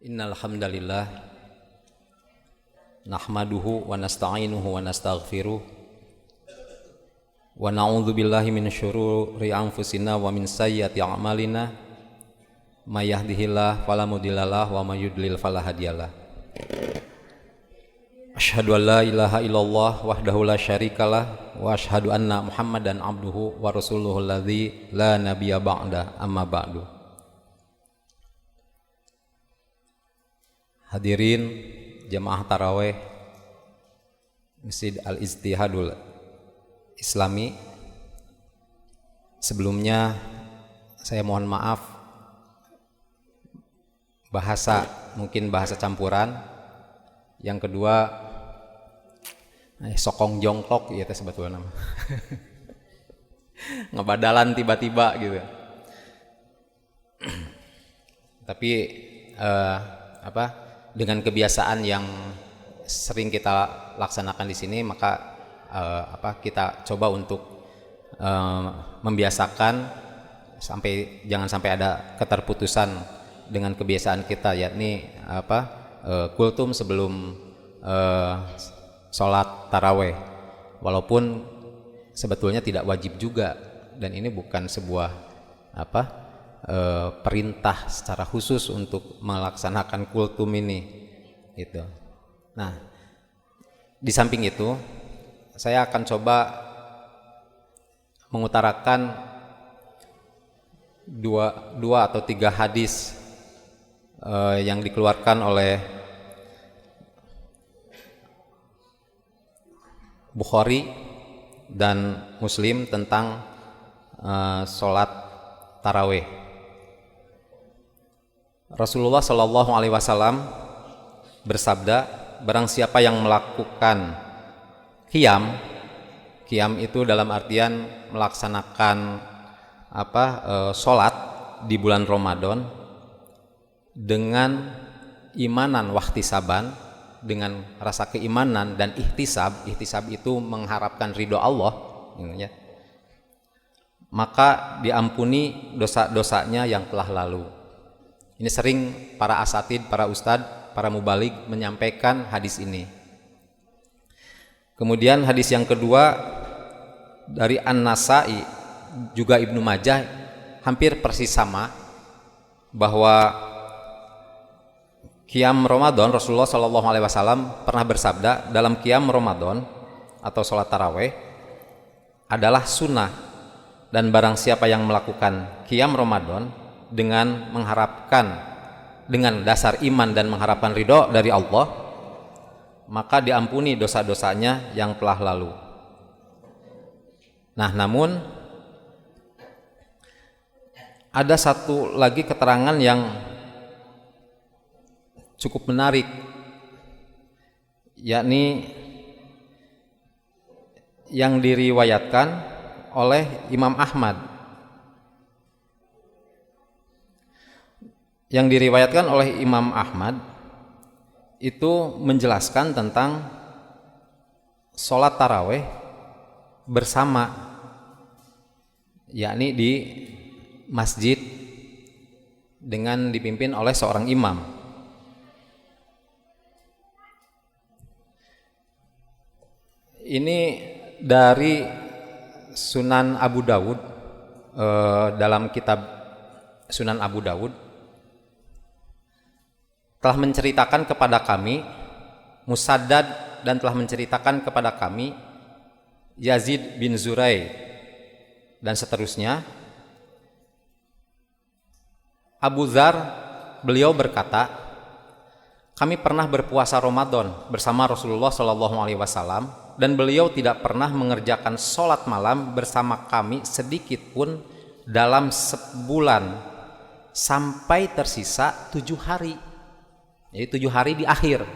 Innal hamdalillah nahmaduhu wa nasta'inuhu wa nastaghfiruh wa na'udzu billahi min syururi anfusina wa min sayyiati a'malina may yahdihillahu fala mudhillalah wa may yudlil fala hadiyalah. Asyhadu an la ilaha illallah wahdahu la syarikalah wa asyhadu anna Muhammadan abduhu wa rasuluhu alladzi la nabiyya ba'da amma ba'du. Hadirin jamaah taraweh Masjid Al-Ijtihadul Islami, sebelumnya saya mohon maaf mungkin bahasa campuran. Yang kedua sokong jongkok ya teh sebetulnya nama ngebadalan tiba-tiba gitu. Tapi dengan kebiasaan yang sering kita laksanakan di sini, maka kita coba untuk membiasakan jangan sampai ada keterputusan dengan kebiasaan kita, yakni kultum sebelum sholat taraweh, walaupun sebetulnya tidak wajib juga, dan ini bukan sebuah perintah secara khusus untuk melaksanakan kultum ini gitu. Nah, di samping itu saya akan coba mengutarakan dua atau tiga hadis yang dikeluarkan oleh Bukhari dan Muslim tentang sholat taraweh. Rasulullah Shallallahu Alaihi Wasallam bersabda, barang siapa yang melakukan qiyam itu dalam artian melaksanakan sholat di bulan Ramadan dengan imanan wahtisaban, dengan rasa keimanan dan ihtisab itu mengharapkan ridho Allah, ya, maka diampuni dosa-dosanya yang telah lalu. Ini sering para asatid, para ustadz, para mubalik menyampaikan hadis ini. Kemudian hadis yang kedua dari An-Nasa'i, juga Ibnu Majah, hampir persis sama, bahwa qiyam Ramadan, Rasulullah Shallallahu Alaihi Wasallam pernah bersabda, dalam qiyam Ramadan atau sholat taraweh adalah sunnah, dan barang siapa yang melakukan qiyam Ramadan dengan dasar iman dan mengharapkan ridho dari Allah, maka diampuni dosa-dosanya yang telah lalu. Nah, namun ada satu lagi keterangan yang cukup menarik, yakni yang diriwayatkan oleh Imam Ahmad. Yang diriwayatkan oleh Imam Ahmad itu menjelaskan tentang sholat taraweh bersama, yakni di masjid dengan dipimpin oleh seorang imam. Ini dari Sunan Abu Dawud, dalam kitab Sunan Abu Dawud telah menceritakan kepada kami Musaddad, dan telah menceritakan kepada kami Yazid bin Zurai, dan seterusnya. Abu Dzar, beliau berkata, kami pernah berpuasa Ramadan bersama Rasulullah Shallallahu Alaihi Wasallam, dan beliau tidak pernah mengerjakan sholat malam bersama kami sedikit pun dalam sebulan sampai tersisa 7 hari. Jadi 7 hari di akhir.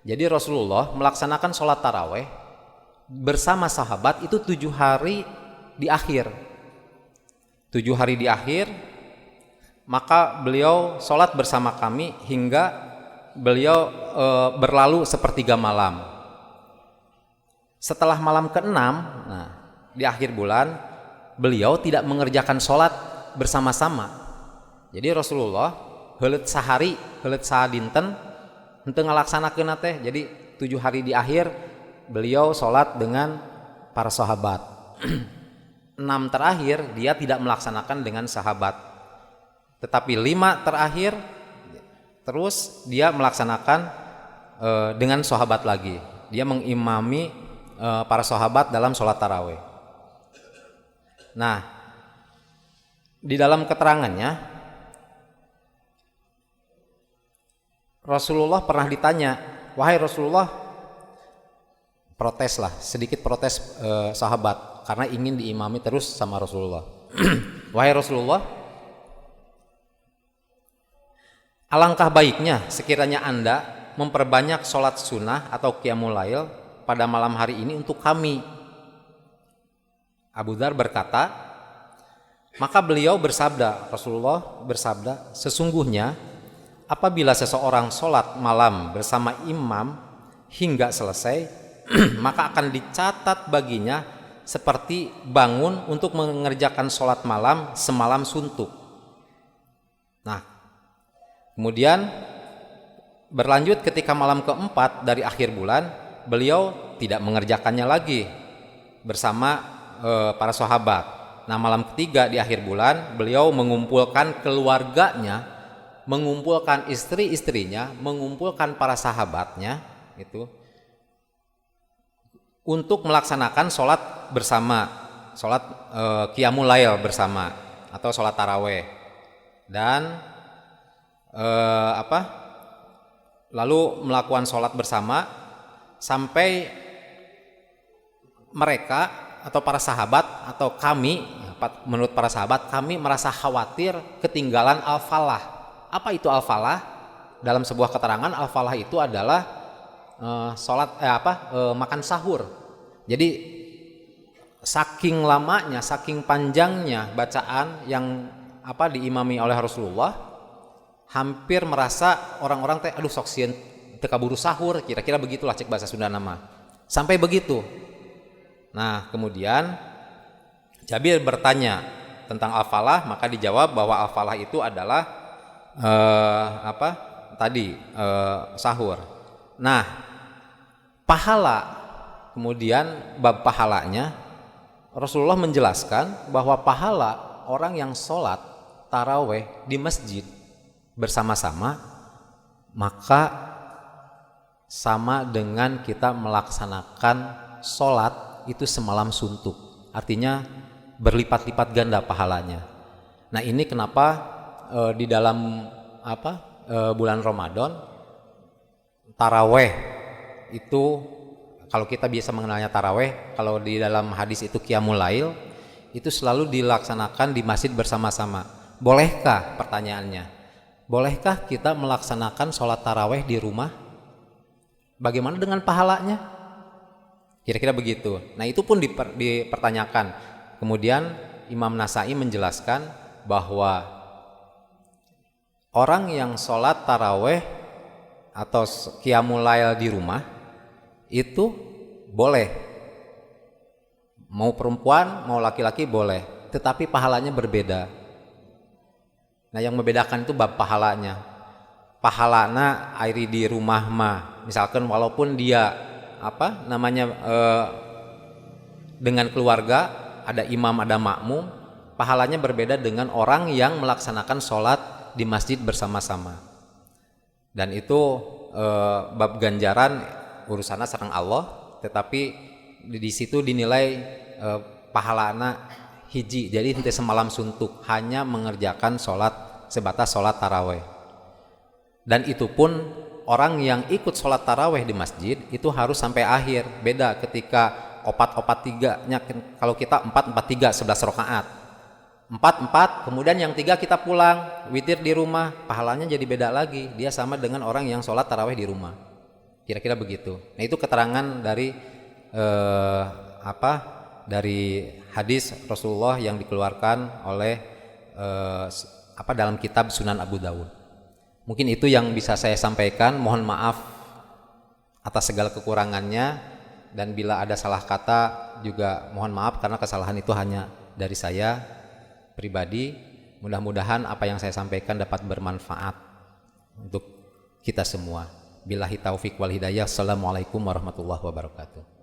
Jadi Rasulullah melaksanakan sholat taraweh bersama sahabat itu 7 hari di akhir. 7 hari di akhir, maka beliau sholat bersama kami hingga beliau berlalu sepertiga malam. Setelah malam ke-6, di akhir bulan, beliau tidak mengerjakan sholat bersama-sama. Jadi Rasulullah heuleut sahari, heuleut sadinten henteu ngalaksanakeun teh. Jadi 7 hari di akhir beliau sholat dengan para sahabat. 6 terakhir dia tidak melaksanakan dengan sahabat, tetapi 5 terakhir terus dia melaksanakan dengan sahabat lagi. Dia mengimami para sahabat dalam sholat tarawih. Nah, di dalam keterangannya Rasulullah pernah ditanya, wahai Rasulullah, protes lah, sedikit protes sahabat karena ingin diimami terus sama Rasulullah. Wahai Rasulullah, alangkah baiknya sekiranya Anda memperbanyak sholat sunnah atau qiyamul lail pada malam hari ini untuk kami. Abu Dzar berkata, maka beliau bersabda, Rasulullah bersabda, sesungguhnya apabila seseorang sholat malam bersama imam hingga selesai, maka akan dicatat baginya seperti bangun untuk mengerjakan sholat malam semalam suntuk. Nah, kemudian berlanjut ketika malam keempat dari akhir bulan, beliau tidak mengerjakannya lagi bersama para sahabat. Nah, malam ketiga di akhir bulan, beliau mengumpulkan keluarganya, mengumpulkan istri-istrinya, mengumpulkan para sahabatnya itu untuk melaksanakan sholat bersama, sholat qiyamul lail bersama atau sholat taraweh. Dan lalu melakukan sholat bersama sampai mereka atau para sahabat atau kami, menurut para sahabat, kami merasa khawatir ketinggalan al-falah. Apa itu al-falah? Dalam sebuah keterangan, al-falah itu adalah makan sahur. Jadi saking lamanya, saking panjangnya bacaan yang diimami oleh Rasulullah, hampir merasa orang-orang teh aduh sok sieun teu kaburu sahur, kira-kira begitulah cek bahasa Sunda nama. Sampai begitu. Nah, kemudian Jabir bertanya tentang al-falah, maka dijawab bahwa al-falah itu adalah sahur. Nah, pahala, kemudian bab pahalanya Rasulullah menjelaskan bahwa pahala orang yang sholat taraweh di masjid bersama-sama maka sama dengan kita melaksanakan sholat itu semalam suntuk, artinya berlipat-lipat ganda pahalanya. Nah, ini kenapa di dalam bulan Ramadan taraweh itu, kalau kita biasa mengenalnya taraweh, kalau di dalam hadis itu qiyamul lail, itu selalu dilaksanakan di masjid bersama-sama. Bolehkah, pertanyaannya, bolehkah kita melaksanakan sholat taraweh di rumah? Bagaimana dengan pahalanya? Kira-kira begitu. Nah, itu pun dipertanyakan. Kemudian Imam Nasai menjelaskan bahwa orang yang sholat taraweh atau qiyamul lail di rumah itu boleh, mau perempuan mau laki-laki boleh, tetapi pahalanya berbeda. Nah, yang membedakan itu bab pahalanya. Pahalana airi di rumah mah, misalkan walaupun dia dengan keluarga, ada imam ada makmum, pahalanya berbeda dengan orang yang melaksanakan sholat di masjid bersama-sama. Dan itu bab ganjaran urusannya sareng Allah, tetapi di situ dinilai pahalana hiji, jadi henteu semalam suntuk, hanya mengerjakan sholat sebatas sholat taraweh. Dan itu pun orang yang ikut sholat taraweh di masjid itu harus sampai akhir. Beda ketika opat-opat tiganya, kalau kita 4-4-3 11 rakaat, 4-4, kemudian yang 3 kita pulang witir di rumah, pahalanya jadi beda lagi. Dia sama dengan orang yang sholat taraweh di rumah. Kira-kira begitu. Nah, itu keterangan dari dari hadis Rasulullah yang dikeluarkan oleh dalam kitab Sunan Abu Dawud. Mungkin itu yang bisa saya sampaikan. Mohon maaf atas segala kekurangannya, dan bila ada salah kata juga mohon maaf karena kesalahan itu hanya dari saya pribadi. Mudah-mudahan apa yang saya sampaikan dapat bermanfaat. untuk kita semua. Billahi taufik wal hidayah. Assalamualaikum warahmatullahi wabarakatuh.